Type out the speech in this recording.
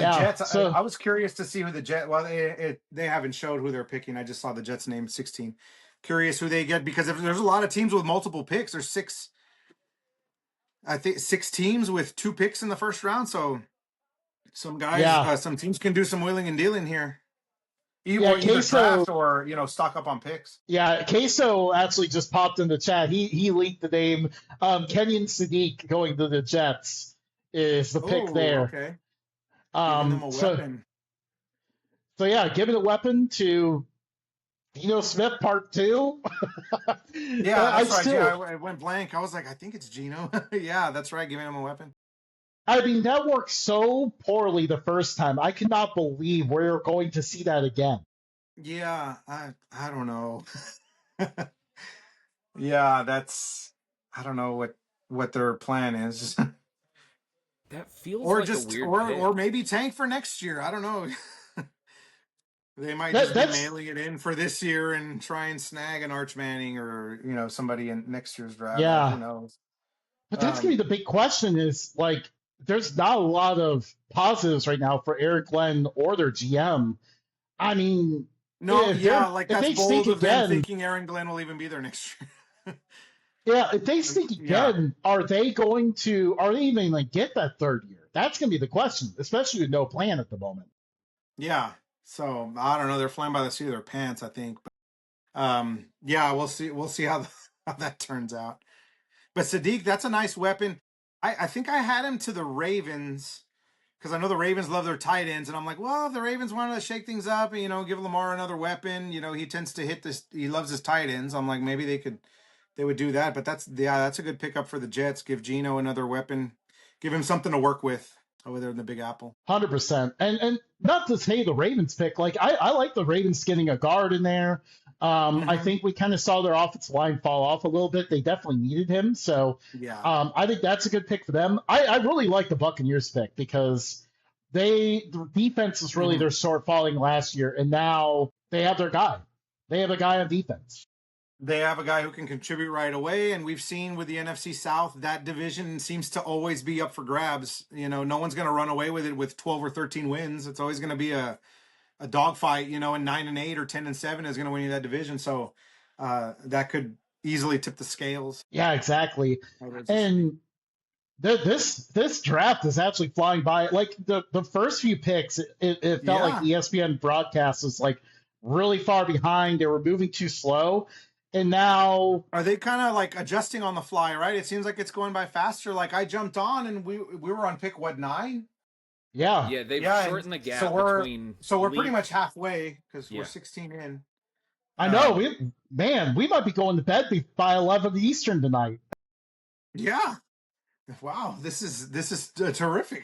the Yeah. Jets, So I was curious to see who the Jets. Well, they haven't showed who they're picking. I just saw the Jets name 16. Curious who they get because if there's a lot of teams with multiple picks, there's six. I think six teams with two picks in the first round. So some guys, yeah, some teams can do some wheeling and dealing here, yeah. or either Queso, draft or stock up on picks. yeah. Queso actually just popped in the chat. He leaked the name. Kenyon Sadiq going to the Jets is the pick Oh, there. okay. Giving them a So weapon. yeah, giving a weapon to Smith Part Two. Yeah, I that's right. Yeah, still, I went blank. I was like, I think it's Gino. Yeah, that's right. Giving him a weapon. I mean, that worked so poorly the first time. I cannot believe we're going to see that again. Yeah, I don't know. Yeah, that's I don't know what their plan is. That feels Or like a just weird pick. or maybe tank for next year. I don't know. They might That just be that's mailing it in for this year and try and snag an Arch Manning or somebody in next year's draft. Who yeah. knows? But that's gonna be Um, the big question is like there's not a lot of positives right now for Eric Glenn or their GM. I mean, no, yeah, like if that's they stink bold of them again, thinking Aaron Glenn will even be there next year. yeah, if they stink Yeah, again, are they even like get that third year? That's gonna be the question, especially with no plan at the moment. yeah. So I don't know. They're flying by the seat of their pants, I think. But yeah, we'll see. We'll see how how that turns out. But Sadiq, that's a nice weapon. I think I had him to the Ravens because I know the Ravens love their tight ends, and I'm like, well, if the Ravens wanted to shake things up and give Lamar another weapon, he tends to hit this. He loves his tight ends. I'm like, maybe they would do that. But that's a good pickup for the Jets. Give Geno another weapon, give him something to work with over there in the Big Apple. 100%. And not to say the Ravens pick, like I like the Ravens getting a guard in there. I Mm-hmm. think we kind of saw their offensive line fall off a little bit. They definitely needed him. So Yeah. I think that's a good pick for them. I really like the Buccaneers pick because the defense is really Mm-hmm. their short falling last year, and now they have their guy. They have a guy on defense. They have a guy who can contribute right away, and we've seen with the NFC South that division seems to always be up for grabs. No one's going to run away with it with 12 or 13 wins. It's always going to be a dogfight. And 9-8 or 10-7 is going to win you that division. So that could easily tip the scales. Yeah, exactly. And this draft is actually flying by. Like the first few picks, it felt like Yeah. ESPN broadcast was like really far behind. They were moving too slow, and now Are they kind of like adjusting on the fly, right? It seems like it's going by faster. Like I jumped on and we were on pick 9? yeah, Yeah, they've Yeah, shortened the so gap we're between pretty league. much halfway because Yeah. we're 16 in. I know Um, we might be going to bed by 11 Eastern tonight. yeah. Wow, this is terrific.